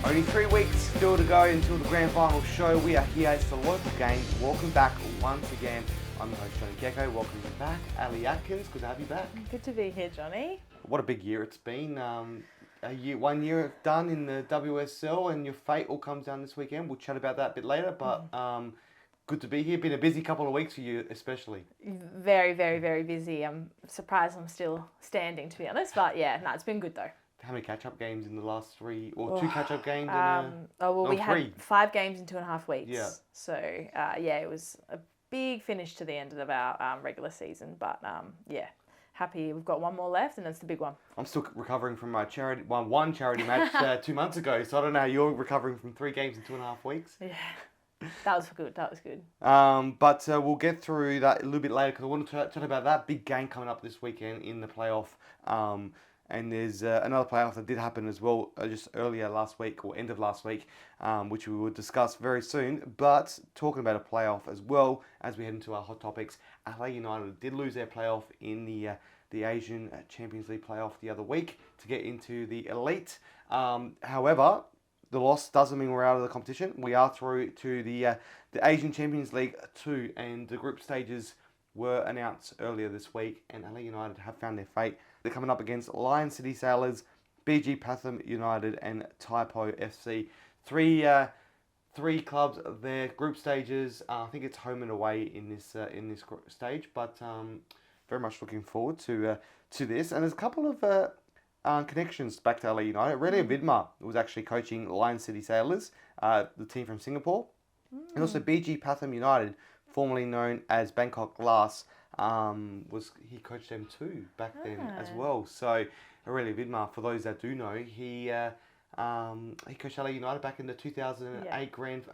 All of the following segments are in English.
Only 3 weeks still to go until the grand final show. We are here. It's the local game. Welcome back once again. I'm the host, Johnny Keko. Welcome back, Ali Atkins. Good to have you back. Good to be here, Johnny. What a big year it's been. 1 year done in the WSL, and your fate all comes down this weekend. We'll chat about that a bit later, but good to be here. Been a busy couple of weeks for you, especially. Very, very, very busy. I'm surprised I'm still standing, to be honest. But yeah, no, it's been good though. How many catch-up games in the last 3, or 2 catch-up games? We three. had 5 games in 2.5 weeks. Yeah. So it was a big finish to the end of our regular season. But happy we've got one more left, and that's the big one. I'm still recovering from my one charity match 2 months ago, so I don't know how you're recovering from 3 games in 2.5 weeks. Yeah, that was good. But we'll get through that a little bit later because I want to chat about that big game coming up this weekend in the playoff. And there's another playoff that did happen as well just earlier last week or end of last week, which we will discuss very soon. But talking about a playoff as well as we head into our hot topics, LA United did lose their playoff in the Asian Champions League playoff the other week to get into the elite. However, the loss doesn't mean we're out of the competition. We are through to the Asian Champions League 2, and the group stages were announced earlier this week, and LA United have found their fate. They're coming up against Lion City Sailors, BG Pathum United, and Taipo FC. Three clubs. Their group stages. I think it's home and away in this stage, but very much looking forward to this. And there's a couple of connections back to LA United. René Vidmar was actually coaching Lion City Sailors, the team from Singapore, and also BG Pathum United, formerly known as Bangkok Glass. He coached them too back then as well. So Aurelio Vidmar, for those that do know, he coached LA United back in the 2008 grand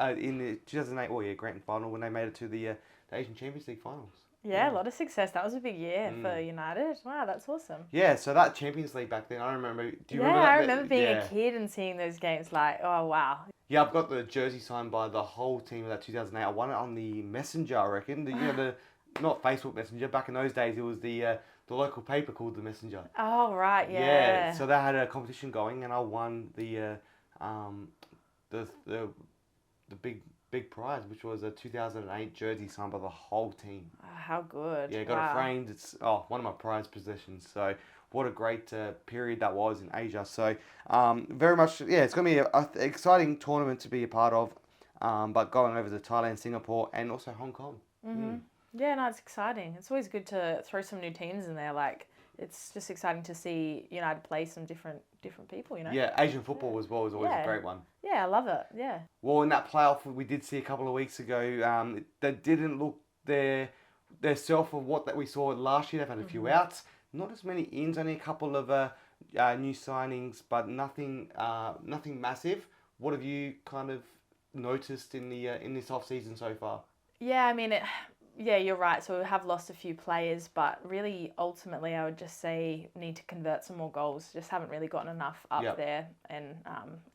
final when they made it to the Asian Champions League finals. Yeah, a lot of success. That was a big year for United. Wow, that's awesome. Yeah, so that Champions League back then, I remember. Do you remember that? I remember being a kid and seeing those games. Like, oh wow. Yeah, I've got the jersey signed by the whole team of that 2008. I won it on the Messenger, I reckon. Not Facebook Messenger. Back in those days, it was the local paper called the Messenger. Oh right, yeah. Yeah, so they had a competition going, and I won the big prize, which was a 2008 jersey signed by the whole team. Oh, how good! Yeah, got it framed. It's one of my prized possessions. So what a great period that was in Asia. So very much, it's going to be an exciting tournament to be a part of. But going over to Thailand, Singapore, and also Hong Kong. Mm-hmm. Yeah, no, it's exciting. It's always good to throw some new teams in there. Like, it's just exciting to see United play some different people, you know? Yeah, Asian football as well is always a great one. Yeah, I love it, yeah. Well, in that playoff we did see a couple of weeks ago, they didn't look their self of what that we saw last year. They've had a few outs, not as many ins, only a couple of new signings, but nothing massive. What have you kind of noticed in this off season so far? Yeah, I mean Yeah, you're right. So we have lost a few players, but really, ultimately, I would just say we need to convert some more goals. Just haven't really gotten enough up there and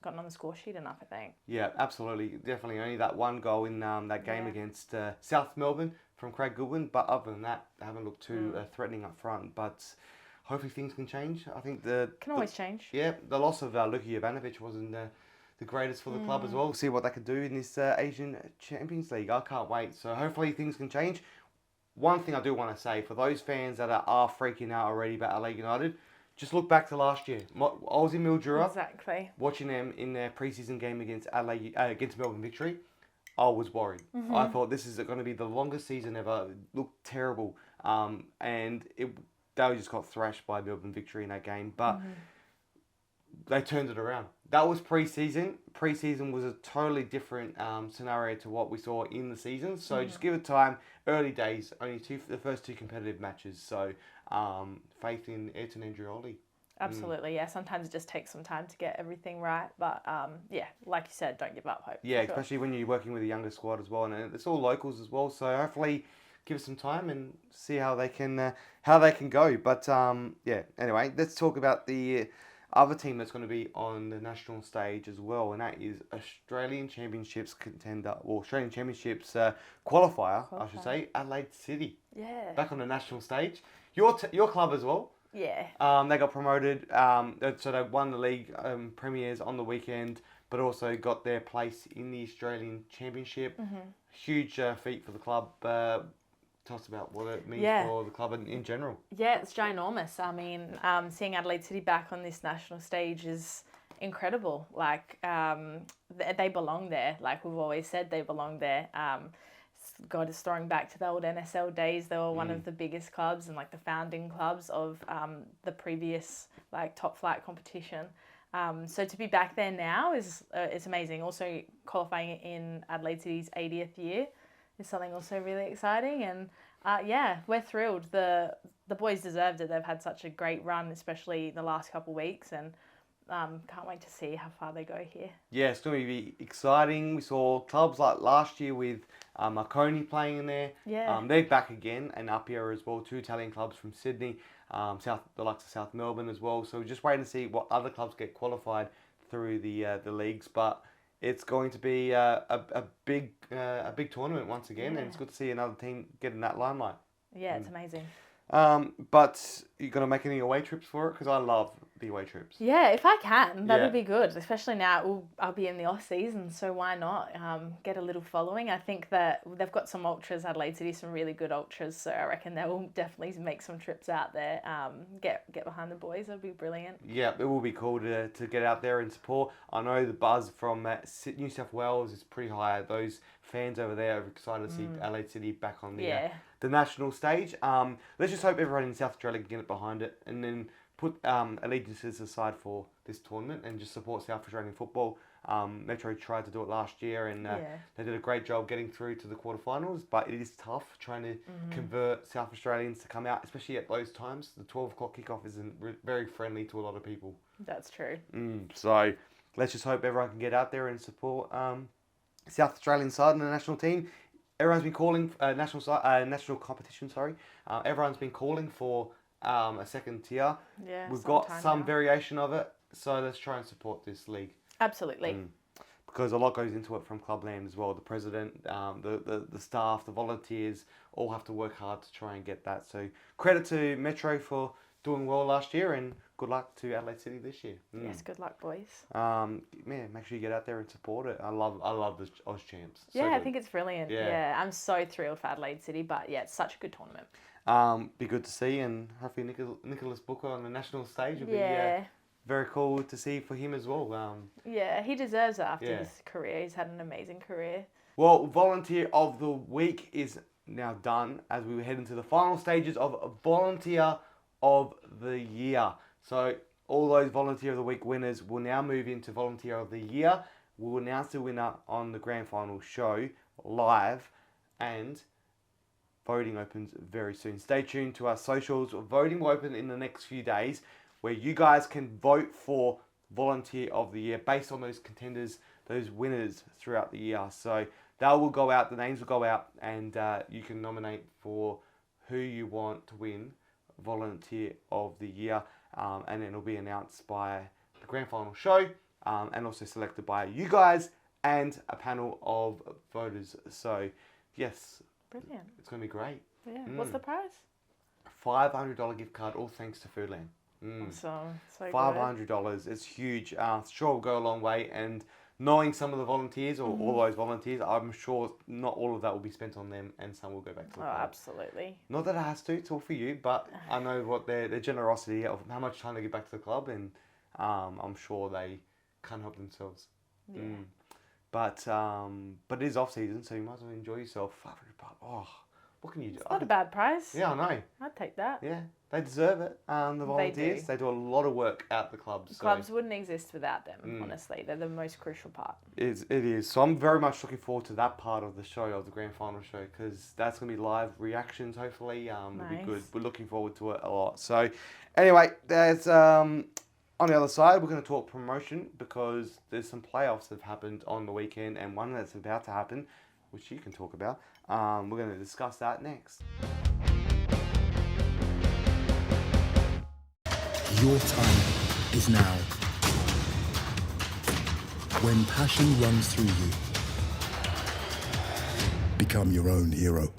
gotten on the score sheet enough, I think. Yeah, absolutely. Definitely only that one goal in that game against South Melbourne from Craig Goodwin. But other than that, they haven't looked too threatening up front. But hopefully things can change. I think Can always change. Yeah, the loss of Luka Jovanovic wasn't the greatest for the club as well. We'll see what they can do in this Asian Champions League. I can't wait. So hopefully things can change. One thing I do want to say, for those fans that are freaking out already about LA United, just look back to last year. I was in Mildura, watching them in their preseason game against Melbourne Victory. I was worried. I thought this is going to be the longest season ever. It looked terrible. And they just got thrashed by Melbourne Victory in that game. But they turned it around. That was pre-season. Pre-season was a totally different scenario to what we saw in the season. So just give it time. Early days, only the first 2 competitive matches. So faith in Ayrton Andrioli. Absolutely, yeah. Sometimes it just takes some time to get everything right. But like you said, don't give up hope. Yeah, especially when you're working with a younger squad as well. And it's all locals as well. So hopefully give it some time and see how they can go. But anyway, let's talk about the other team that's going to be on the national stage as well, and that is Australian Championships contender, or Australian Championships qualifier, I should say, Adelaide City. Yeah. Back on the national stage. Your club as well. Yeah. They got promoted, so they won the league premiers on the weekend, but also got their place in the Australian Championship. Huge feat for the club. Tell us about what it means for the club in general. Yeah, it's ginormous. I mean, seeing Adelaide City back on this national stage is incredible. Like, they belong there. Like we've always said, they belong there. God, is throwing back to the old NSL days. They were one of the biggest clubs and like the founding clubs of the previous like top flight competition. So to be back there now is amazing. Also qualifying in Adelaide City's 80th year is something also really exciting. And we're thrilled. The boys deserved it. They've had such a great run, especially the last couple of weeks, and can't wait to see how far they go here. Yeah, it's going to be exciting. We saw clubs like last year with Marconi playing in there. Yeah. They're back again, and Apia as well. 2 Italian clubs from Sydney, the likes of South Melbourne as well. So we're just waiting to see what other clubs get qualified through the leagues. But it's going to be a big tournament once again, and it's good to see another team getting that limelight. Yeah, it's amazing. But you're going to make any away trips for it? Because I love the away trips. Yeah, if I can, that'd be good. Especially now, I'll be in the off season, so why not get a little following? I think that they've got some ultras, Adelaide City, some really good ultras. So I reckon they will definitely make some trips out there. Get behind the boys. That'd be brilliant. Yeah, it will be cool to get out there and support. I know the buzz from New South Wales is pretty high. Those fans over there are excited to see Adelaide City back on the national stage. Let's just hope everyone in South Australia can get behind it, and then put allegiances aside for this tournament and just support South Australian football. Metro tried to do it last year, and they did a great job getting through to the quarterfinals, but it is tough trying to convert South Australians to come out, especially at those times. The 12 o'clock kickoff isn't very friendly to a lot of people. That's true. So let's just hope everyone can get out there and support South Australian side and the national team. Everyone's been calling national competition. Everyone's been calling for a second tier. Yeah, we've got some variation of it, so let's try and support this league. Absolutely. Because a lot goes into it from Clubland as well. The president, the staff, the volunteers all have to work hard to try and get that. So credit to Metro for doing well last year, and good luck to Adelaide City this year. Yes, good luck, boys. Make sure you get out there and support it. I love the Oz Champs. Yeah, I think it's brilliant. Yeah, I'm so thrilled for Adelaide City, but yeah, it's such a good tournament. Be good to see, and hopefully Nicholas Booker on the national stage will be very cool to see for him as well. Yeah, he deserves it after his career. He's had an amazing career. Well, Volunteer of the Week is now done as we head into the final stages of Volunteer of the Year. So all those Volunteer of the Week winners will now move into Volunteer of the Year. We'll announce the winner on the grand final show live, and voting opens very soon. Stay tuned to our socials. Voting will open in the next few days, where you guys can vote for Volunteer of the Year based on those contenders, those winners throughout the year. So that will go out, the names will go out, and you can nominate for who you want to win Volunteer of the Year, and then it'll be announced by the grand final show, and also selected by you guys and a panel of voters. So yes, brilliant. It's going to be great. Yeah. What's the prize? $500 gift card, all thanks to Foodland. Awesome. So $500. It's huge. Sure will go a long way, and knowing some of the volunteers, or all those volunteers, I'm sure not all of that will be spent on them, and some will go back to the club. Absolutely. Not that it has to, it's all for you, but I know what their generosity of how much time they give back to the club, and I'm sure they can't help themselves. Yeah. But it is off season, so you might as well enjoy yourself. $500. Oh, what can you do? It's not a bad price. Yeah, I know. I'd take that. Yeah, they deserve it. The volunteers, they do a lot of work at the clubs. Clubs wouldn't exist without them, honestly. They're the most crucial part. It is. So I'm very much looking forward to that part of the show, of the grand final show, because that's going to be live reactions, hopefully. It'll be good. We're looking forward to it a lot. So anyway, there's on the other side, we're going to talk promotion, because there's some playoffs that have happened on the weekend, and one that's about to happen, which you can talk about. We're going to discuss that next. Your time is now. When passion runs through you, become your own hero.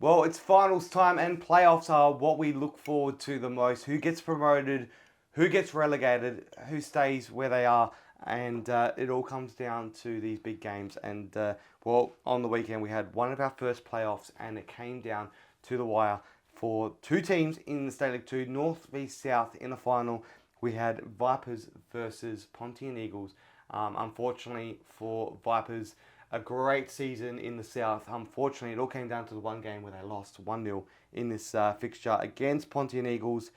Well, it's finals time and playoffs are what we look forward to the most. Who gets promoted, who gets relegated, who stays where they are, and it all comes down to these big games. And well, on the weekend we had one of our first playoffs, and it came down to the wire for two teams in the State League 2, North v South in the final. We had Vipers versus Pontian Eagles. Unfortunately for Vipers, a great season in the South. Unfortunately, it all came down to the one game where they lost 1-0 in this fixture against Pontian Eagles.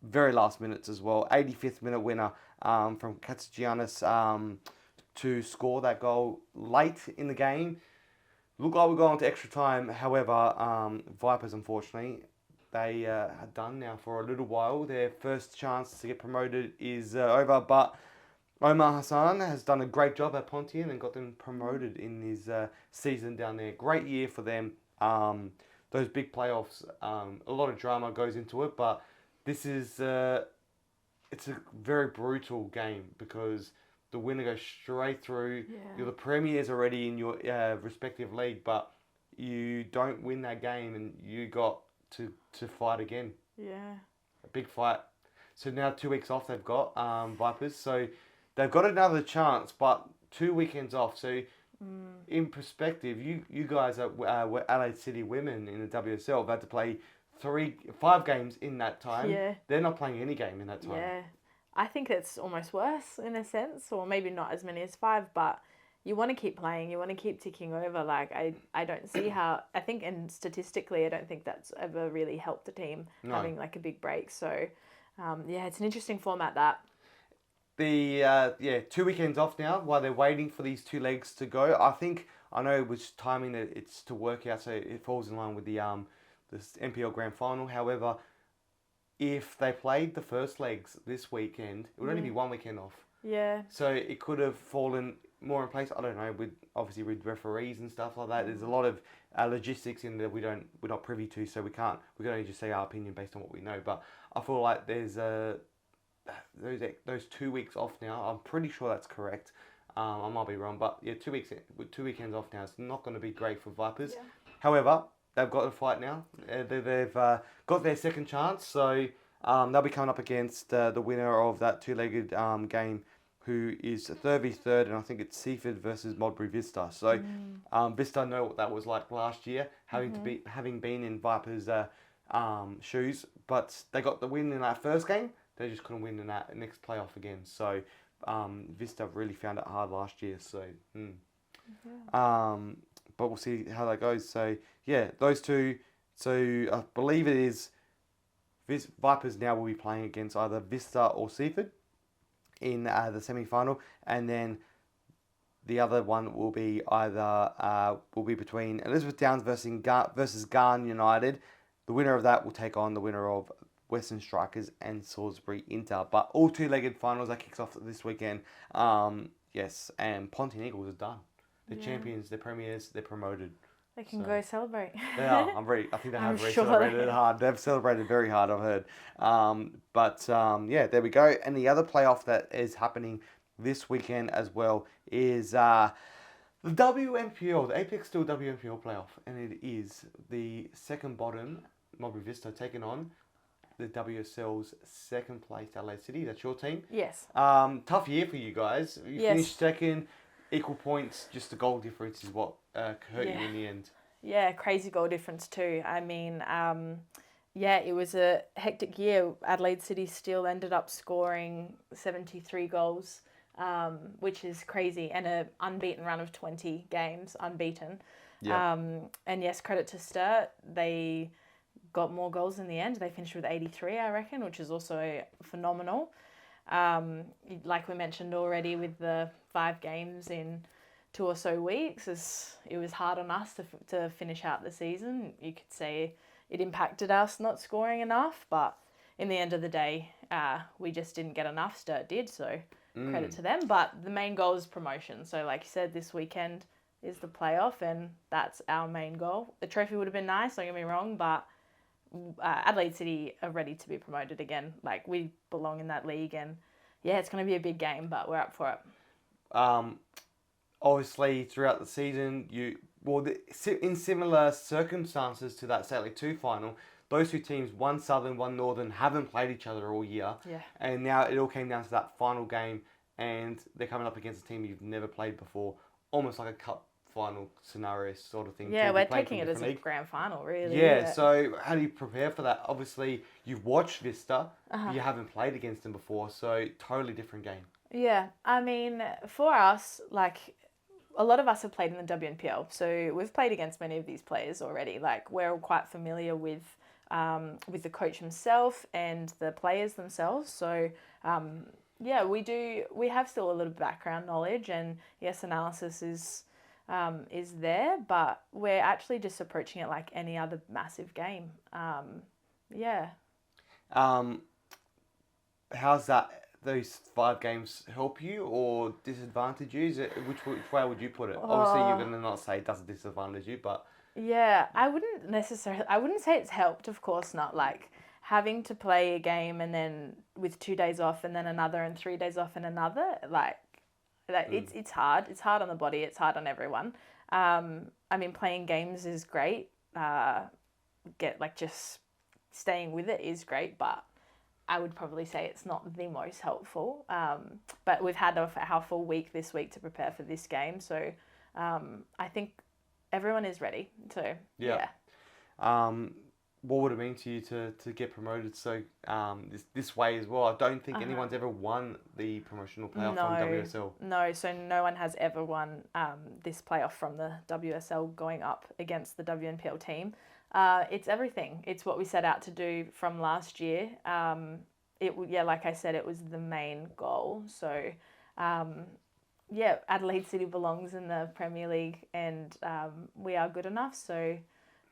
Very last minutes as well. 85th minute winner from Katsigiannis to score that goal late in the game. Looked like we're going to extra time. However, Vipers, unfortunately, they are done now for a little while. Their first chance to get promoted is over, but Omar Hassan has done a great job at Pontian and got them promoted in his season down there. Great year for them. Those big playoffs, a lot of drama goes into it, but this is it's a very brutal game because the winner goes straight through. Yeah. You're the premiers already in your respective league, but you don't win that game and you got to fight again. Yeah. A big fight. So now 2 weeks off they've got, Vipers. So they've got another chance, but 2 weekends off. So in perspective, you guys at Adelaide City Women in the WSL have had to play 5 games in that time. Yeah. They're not playing any game in that time. Yeah. I think it's almost worse in a sense, or maybe not as many as 5, but you want to keep playing, you want to keep ticking over. Like, I don't see how, I think, and statistically, I don't think that's ever really helped the team having like a big break. So, yeah, it's an interesting format that. The 2 weekends off now while they're waiting for these 2 legs to go. I know which timing that it's to work out, so it falls in line with the this NPL Grand Final. However, if they played the first legs this weekend, it would only be 1 weekend off. Yeah. So it could have fallen more in place. I don't know, with obviously with referees and stuff like that. There's a lot of logistics in there we're not privy to, so we can only just say our opinion based on what we know. But I feel like there's those 2 weeks off now. I'm pretty sure that's correct. I might be wrong, but yeah, 2 weeks with 2 weekends off now. It's not going to be great for Vipers. Yeah. However, they've got to fight now. They've got their second chance, so they'll be coming up against the winner of that 2-legged game, who is 3rd, and I think it's Seaford versus Modbury Vista. So Vista know what that was like last year, having been in Vipers' shoes, but they got the win in that first game. They just couldn't win in that next playoff again. So Vista really found it hard last year. So, but we'll see how that goes. So yeah, those two. So I believe it is Vipers now will be playing against either Vista or Seaford in the semi-final, and then the other one will be between Elizabeth Downs versus Garn United. The winner of that will take on the winner of Western Strikers and Salisbury Inter. But all 2-legged finals that kicks off this weekend. Yes, and Pontian Eagles are done. They're champions, they're premiers, they're promoted. They can go celebrate. They are. I think they have really sure celebrated hard. They've celebrated very hard, I've heard. Yeah, there we go. And the other playoff that is happening this weekend as well is the WMPL, the Apex Steel WMPL playoff. And it is the second bottom, Modbury Vista, taking on the WSL's second place, Adelaide City. That's your team. Yes. Tough year for you guys. You finished second, equal points. Just the goal difference is what hurt you in the end. Yeah, crazy goal difference too. I mean, it was a hectic year. Adelaide City still ended up scoring 73 goals, which is crazy, and an unbeaten run of 20 games, unbeaten. Yeah. And yes, credit to Sturt. They got more goals in the end. They finished with 83, I reckon, which is also phenomenal. Like we mentioned already, with the 5 games in 2 or so weeks, it was hard on us to finish out the season. You could say it impacted us not scoring enough, but in the end of the day, we just didn't get enough. Sturt did, so credit to them. But the main goal is promotion. So like you said, this weekend is the playoff, and that's our main goal. The trophy would have been nice, don't get me wrong, but Adelaide City are ready to be promoted again. Like, we belong in that league, and yeah, it's going to be a big game, but we're up for it. Obviously, throughout the season, well, in similar circumstances to that State League 2 final, those two teams, one Southern, one Northern, haven't played each other all year. Yeah. And now it all came down to that final game, and they're coming up against a team you've never played before, almost like a cup final scenario sort of thing. Yeah, we're taking it as a grand final, really. Yeah, so how do you prepare for that? Obviously, you've watched Vista, but you haven't played against them before, so totally different game. Yeah, I mean, for us, like, a lot of us have played in the WNPL, so we've played against many of these players already. Like, we're all quite familiar with the coach himself and the players themselves. So, yeah, we have still a little background knowledge, and yes, analysis is there, but we're actually just approaching it like any other massive game. Yeah. How's those 5 games help you or disadvantage you? Which way would you put it? Obviously, you're going to not say it doesn't disadvantage you, but... Yeah, I wouldn't say it's helped, of course not. Like, having to play a game and then with 2 days off and then another and 3 days off and another, it's hard. It's hard on the body. It's hard on everyone. I mean, playing games is great. Just staying with it is great, but I would probably say it's not the most helpful. But we've had our full week this week to prepare for this game, so I think everyone is ready. So yeah. What would it mean to you to get promoted this way as well? I don't think anyone's ever won the promotional playoff from WSL. No, so no one has ever won this playoff from the WSL going up against the WNPL team. It's everything. It's what we set out to do from last year. Like I said, it was the main goal. So, Adelaide City belongs in the Premier League, and we are good enough. So,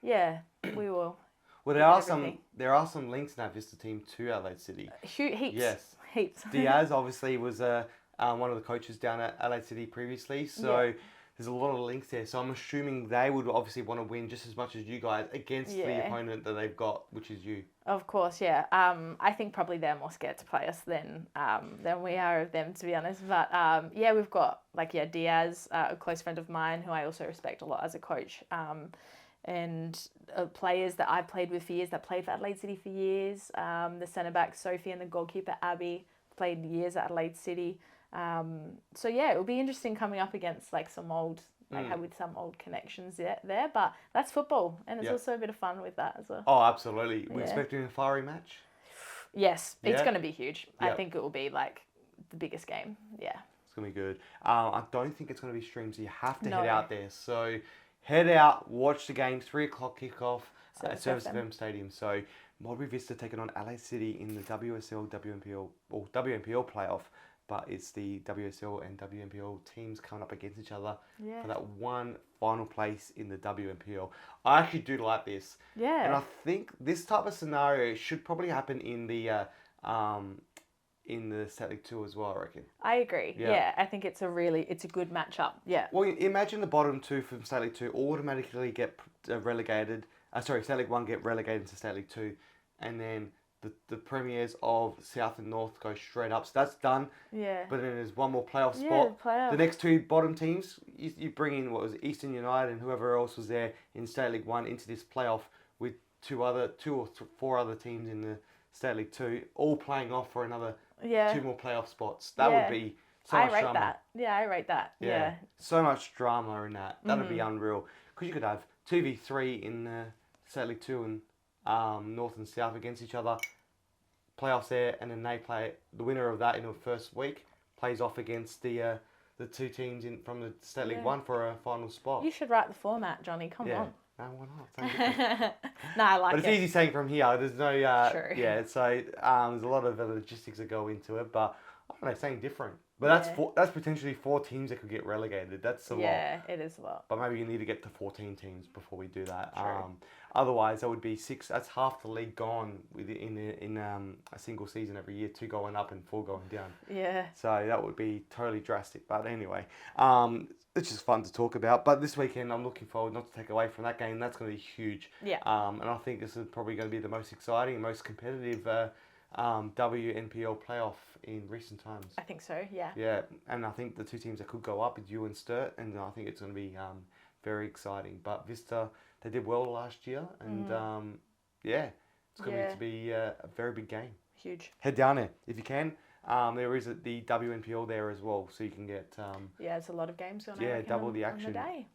yeah, we will. Well, there are some links in that Vista team to Adelaide City. Heaps. Yes. Heaps. Diaz obviously was one of the coaches down at Adelaide City previously, so there's a lot of links there. So I'm assuming they would obviously want to win just as much as you guys against the opponent that they've got, which is you. Of course, yeah. I think probably they're more scared to play us than we are of them, to be honest. But we've got Diaz, a close friend of mine who I also respect a lot as a coach. And players that I've played with for years, that played for Adelaide City for years. The centre back Sophie and the goalkeeper Abby played years at Adelaide City. It will be interesting coming up against some old connections there. But that's football, and it's also a bit of fun with that as well. Oh, absolutely. We're expecting a fiery match. Yes, it's going to be huge. I think it will be the biggest game. Yeah, it's going to be good. I don't think it's going to be streamed, so you have to head out there. So head out, watch the game, 3:00 kickoff at Service FM Stadium. So Modbury Vista taking on LA City in the WSL, WNPL playoff, but it's the WSL and WNPL teams coming up against each other for that one final place in the WNPL. I actually do like this. Yeah. And I think this type of scenario should probably happen in the State League 2 as well, I reckon. I agree. Yeah, I think it's a good matchup. Yeah. Well, imagine the bottom 2 from State League 2 automatically get relegated. State League 1 get relegated to State League 2, and then the premiers of South and North go straight up. So that's done. Yeah. But then there's one more playoff spot. The next 2 bottom teams, you bring in Eastern United and whoever else was there in State League 1 into this playoff with 2 or 4 other teams in the State League 2, all playing off for another 2 more playoff spots. That would be so much drama. That. Yeah, I rate that. Yeah. So much drama in that. That would be unreal. Because you could have 2v3 in the State League 2 and North and South against each other, playoffs there, and then they play the winner of that in the first week plays off against the 2 teams from the State League 1 for a final spot. You should write the format, Johnny. Come on. No, why not? No, I like it. But it's easy saying from here. There's no True. Yeah. So there's a lot of logistics that go into it, but I don't know, saying different. But that's potentially 4 teams that could get relegated. That's a lot. Yeah, it is a lot. But maybe you need to get to 14 teams before we do that. True. Otherwise, that would be 6. That's half the league gone in a single season every year. 2 going up and 4 going down. Yeah. So that would be totally drastic. But anyway, it's just fun to talk about. But this weekend, I'm looking forward, not to take away from that game. That's going to be huge. Yeah. And I think this is probably going to be the most exciting, most competitive WNPL playoff in recent times. I think so, yeah. Yeah, and I think the 2 teams that could go up is you and Sturt, and I think it's going to be very exciting. But Vista, they did well last year, and it's going to be a very big game. Huge. Head down there if you can. There is the WNPL there as well, so you can get it's a lot of games on. double the action. On the day.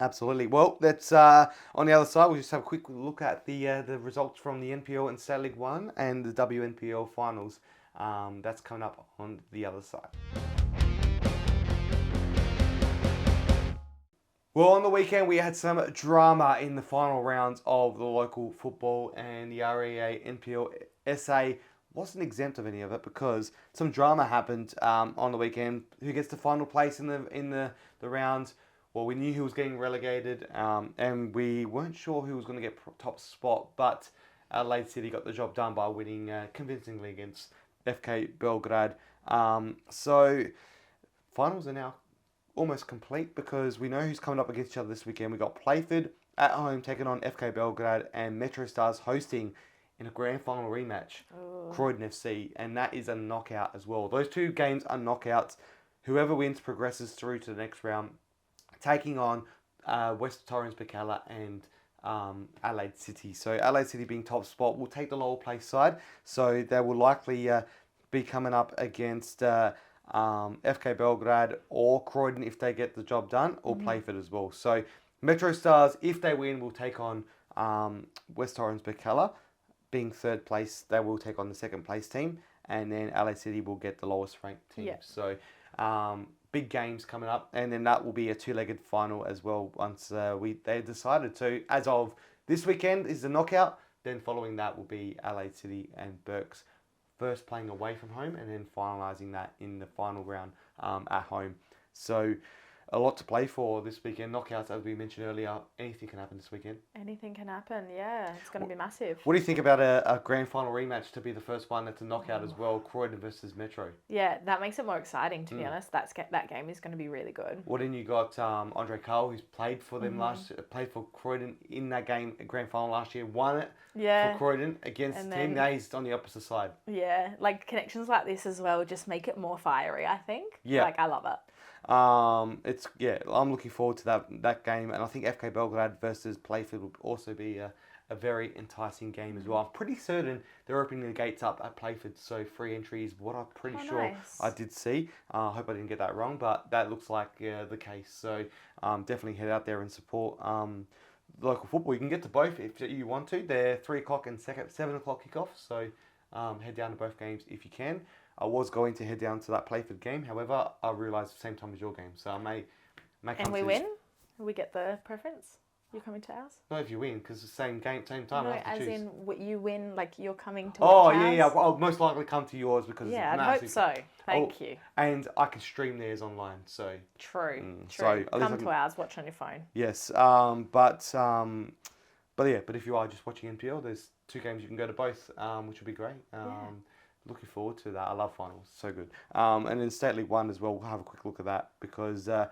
Absolutely. Well, that's on the other side. We'll just have a quick look at the results from the NPL and State League 1 and the WNPL finals. That's coming up on the other side. Well, on the weekend we had some drama in the final rounds of the local football, and the REA NPL SA wasn't exempt of any of it because some drama happened on the weekend. Who gets the final place in the rounds? Well, we knew who was getting relegated, and we weren't sure who was going to get top spot, but Adelaide City got the job done by winning convincingly against FK Belgrade. So finals are now almost complete because we know who's coming up against each other this weekend. We got Playford at home taking on FK Belgrade, and Metro Stars hosting in a grand final rematch, Croydon FC, and that is a knockout as well. Those two games are knockouts. Whoever wins progresses through to the next round, taking on West Torrens Picala and Adelaide City. So Adelaide City being top spot will take the lower place side. So they will likely be coming up against FK Belgrade or Croydon if they get the job done, or Playford as well. So Metro Stars, if they win, will take on West Torrens Picala. Being third place, they will take on the second place team. And then Adelaide City will get the lowest ranked team. Yeah. So big games coming up, and then that will be a two-legged final as well once they decided to. As of this weekend is the knockout, then following that will be Adelaide City and Berks first playing away from home, and then finalising that in the final round at home. So a lot to play for this weekend. Knockouts, as we mentioned earlier, anything can happen this weekend. Anything can happen, yeah. It's going to be massive. What do you think about a grand final rematch to be the first one that's a knockout as well, Croydon versus Metro? Yeah, that makes it more exciting, to be honest. That game is going to be really good. Well, then you got Andre Cole, who's played for them played for Croydon in that game, grand final last year, won it for Croydon against him. Now he's on the opposite side. Yeah, like connections like this as well just make it more fiery, I think. Yeah. Like, I love it. I'm looking forward to that game, and I think FK Belgrade versus Playford will also be a very enticing game as well. I'm pretty certain they're opening the gates up at Playford, so free entry is what I'm pretty sure nice. I did see. I hope I didn't get that wrong, but that looks like the case. So definitely head out there and support local football. You can get to both if you want to. They're 3 o'clock and 7 o'clock kickoff, so head down to both games if you can. I was going to head down to that Playford game, however, I realised the same time as your game, so I may come And we to win? We get the preference? You're coming to ours? Not if you win, because the same game, same time. No, I have to as choose. in you win, like you're coming to Oh, watch yeah. ours? I'll most likely come to yours because Yeah, it's I'd massive. hope so. Thank you. And I can stream theirs online, so. True. So at least Come I can- to ours, watch on your phone. Yes, but if you are just watching NPL, there's 2 games you can go to both, which would be great. Looking forward to that. I love finals, so good. And in State League 1 as well, we'll have a quick look at that because a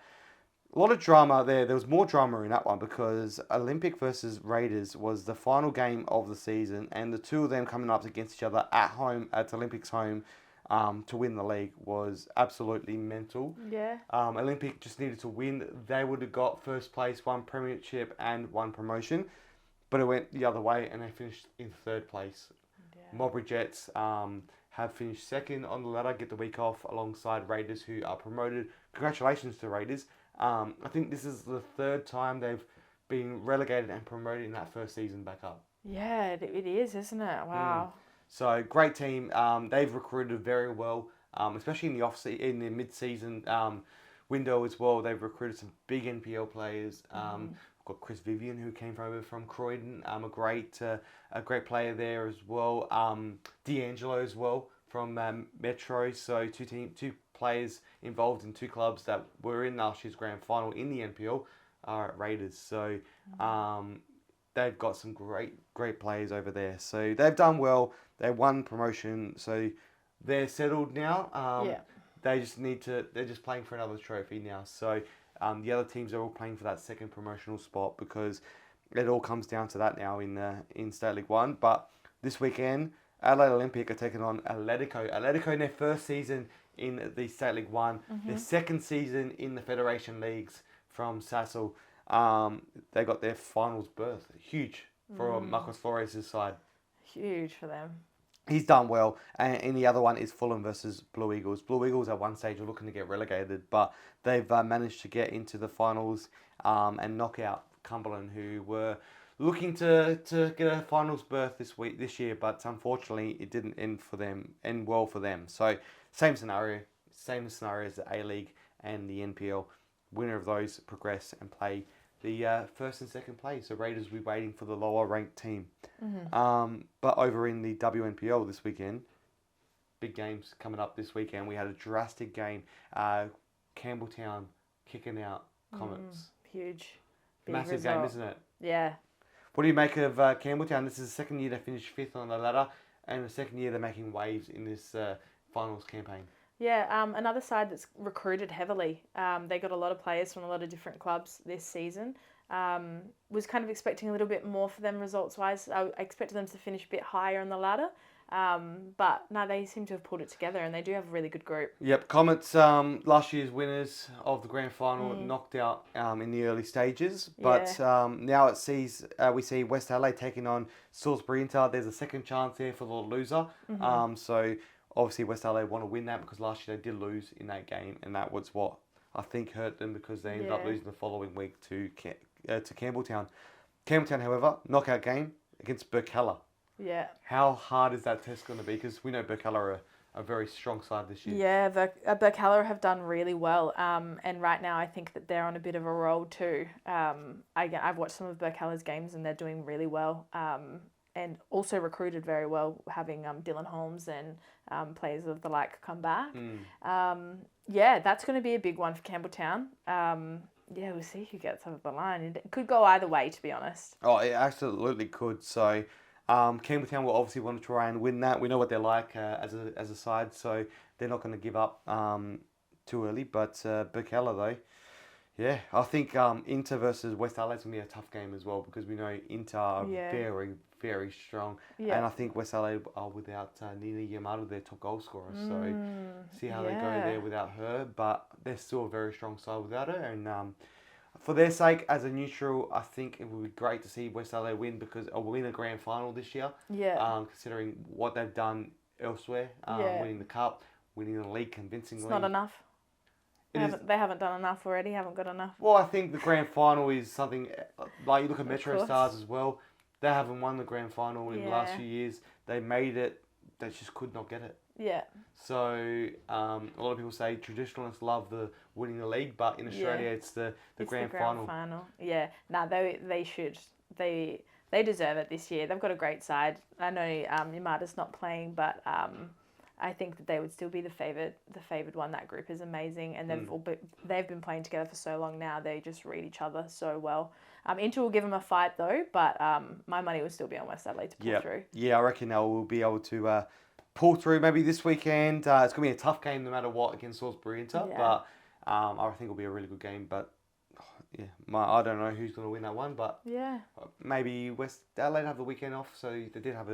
lot of drama there. There was more drama in that one because Olympic versus Raiders was the final game of the season, and the two of them coming up against each other at home, at Olympic's home, to win the league was absolutely mental. Yeah. Olympic just needed to win. They would have got first place, 1 premiership and 1 promotion, but it went the other way and they finished in 3rd place. Yeah. Mowbray Jets have finished 2nd on the ladder, get the week off alongside Raiders, who are promoted. Congratulations to Raiders. I think this is the 3rd time they've been relegated and promoted in that first season back up. Yeah, it is, isn't it? Wow. So great team. They've recruited very well, especially in the mid-season window as well. They've recruited some big NPL players. We've got Chris Vivian, who came over from Croydon, a great player there as well. D'Angelo as well from Metro. So 2 players involved in 2 clubs that were in last year's grand final in the NPL are at Raiders. So they've got some great players over there. So they've done well. They won promotion. So they're settled now. They're just playing for another trophy now. So the other teams are all playing for that 2nd promotional spot because it all comes down to that now in State League 1. But this weekend, Adelaide Olympic are taking on Atletico. Atletico in their 1st season in the State League 1, their 2nd season in the Federation Leagues from Sassel. they got their finals berth. Huge for Marcos Flores' side. Huge for them. He's done well. And the other one is Fulham versus Blue Eagles. Blue Eagles at one stage were looking to get relegated, but they've managed to get into the finals and knock out Cumberland, who were looking to get a finals berth this year, but unfortunately it didn't end well for them. So same scenario as the A-League and the NPL. Winner of those progress and play the first and second place. So Raiders will be waiting for the lower ranked team. But over in the WNPL this weekend, big games coming up this weekend. We had a drastic game. Campbelltown kicking out Comets. Huge. Big Massive result. game, isn't it? Yeah. What do you make of Campbelltown? This is the second year they finished 5th on the ladder, and the second year they're making waves in this finals campaign. Yeah, another side that's recruited heavily. They got a lot of players from a lot of different clubs this season. Was kind of expecting a little bit more for them results-wise. I expected them to finish a bit higher on the ladder. But no, they seem to have pulled it together, and they do have a really good group. Yep, Comets, last year's winners of the grand final, knocked out in the early stages. But now we see West Adelaide taking on Salisbury Inter. There's a second chance there for the loser. So obviously West Adelaide want to win that because last year they did lose in that game, and that was what I think hurt them because they ended up losing the following week to Campbelltown. Campbelltown, however, knockout game against Burkalla. Yeah. How hard is that test going to be? Because we know Burkalla are a very strong side this year. Yeah, Burkalla have done really well. And right now I think that they're on a bit of a roll too. I've watched some of Burkalla's games and they're doing really well. And also recruited very well, having Dylan Holmes and players of the like come back. Yeah, that's going to be a big one for Campbelltown. Yeah, we'll see who gets over the line. It could go either way, to be honest. Oh, it absolutely could. So Campbelltown will obviously want to try and win that. We know what they're like as a side, so they're not going to give up too early. But Burkalla, though, yeah, I think Inter versus West Adelaide's going to be a tough game as well because we know Inter are very, very strong. Yeah. And I think West Adelaide are without Nina Yamato, their top goal scorer. So see how they go there without her. But they're still a very strong side without her. And for their sake, as a neutral, I think it would be great to see West Adelaide win a grand final this year. Yeah. Considering what they've done elsewhere, winning the cup, winning the league convincingly. It's not enough. They haven't done enough already. Haven't got enough. Well, I think the grand final is something like you look at Metro Stars as well. They haven't won the grand final in the last few years. They made it. They just could not get it. Yeah. So a lot of people say traditionalists love the winning the league, but in Australia it's the grand final. Yeah. No, they should. They deserve it this year. They've got a great side. I know Yamada's not playing, but I think that they would still be the favoured one. That group is amazing, and they've been playing together for so long now. They just read each other so well. Inter will give them a fight though, but my money will still be on West Adelaide to pull through. Yeah, I reckon they will be able to pull through maybe this weekend. It's going to be a tough game no matter what against Salisbury Inter, but I think it'll be a really good game. But I don't know who's going to win that one, but maybe West Adelaide have the weekend off, so they did have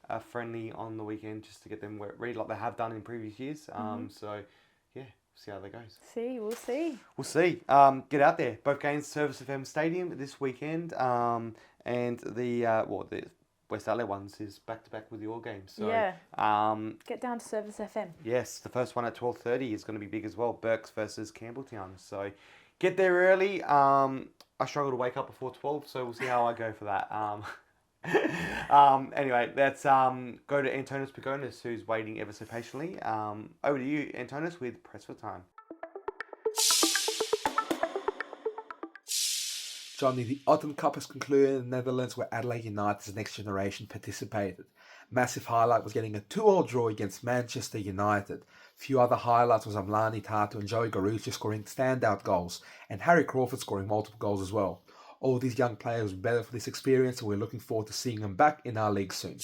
a friendly on the weekend just to get them ready like they have done in previous years. So, yeah, see how that goes. We'll see. Get out there. Both games, Service FM Stadium this weekend, and the West Adelaide ones is back-to-back with the All games. So, get down to Service FM. Yes, the first one at 12:30 is going to be big as well. Berks versus Campbelltown. So, get there early. I struggle to wake up before 12, so we'll see how I go for that. Anyway, let's go to Antonis Pagonis, who's waiting ever so patiently. Over to you, Antonis, with Press for Time. Johnny, the Autumn Cup has concluded in the Netherlands, where Adelaide United's next generation participated. Massive highlight was getting a 2-2 draw against Manchester United. Few other highlights was Amlani Tatu and Joey Garucci scoring standout goals, and Harry Crawford scoring multiple goals as well. All these young players were better for this experience, and we're looking forward to seeing them back in our league soon.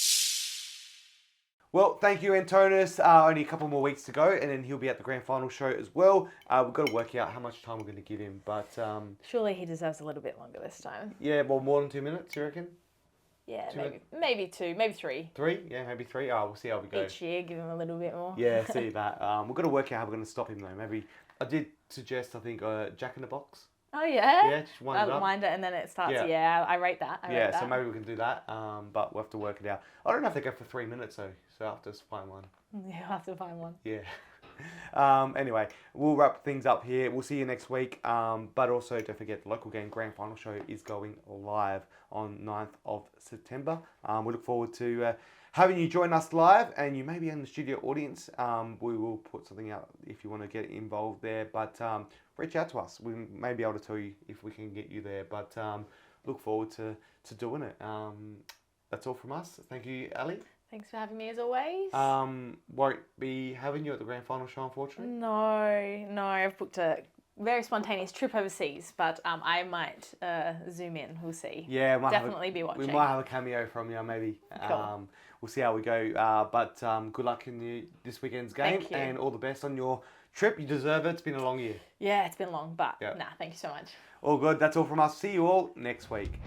Well, thank you, Antonis. Only a couple more weeks to go, and then he'll be at the grand final show as well. We've got to work out how much time we're going to give him, but surely he deserves a little bit longer this time. Yeah, well, more than 2 minutes, you reckon? Yeah, maybe 2, maybe 3. 3? Yeah, maybe 3. Oh, we'll see how we go. Each year, give him a little bit more. Yeah, see that. We've got to work out how we're going to stop him, though. Maybe I did suggest, I think, Jack in the Box. Oh, yeah? Yeah, just wind it up. Wind it and then it starts. Yeah. Yeah, I rate that. I rate Yeah, that. so maybe we can do that, but we'll have to work it out. I don't know if they go for 3 minutes though, so I'll have to find one. Yeah, I'll have to find one. Yeah. Anyway, we'll wrap things up here. We'll see you next week. But also, don't forget, the local game grand final show is going live on 9th of September. We look forward to having you join us live, and you may be in the studio audience. We will put something out if you want to get involved there. But reach out to us. We may be able to tell you if we can get you there. But look forward to doing it. That's all from us. Thank you, Ali. Thanks for having me as always. Won't be having you at the grand final show, unfortunately. No, I've booked a very spontaneous trip overseas, but I might zoom in. We'll see. Yeah, definitely be watching. We might have a cameo from you, maybe. Cool. We'll see how we go. But good luck in this weekend's game, Thank you. and all the best on your trip. You deserve it. It's been a long year. Yeah, it's been long, but Yeah. thank you so much. All good. That's all from us. See you all next week.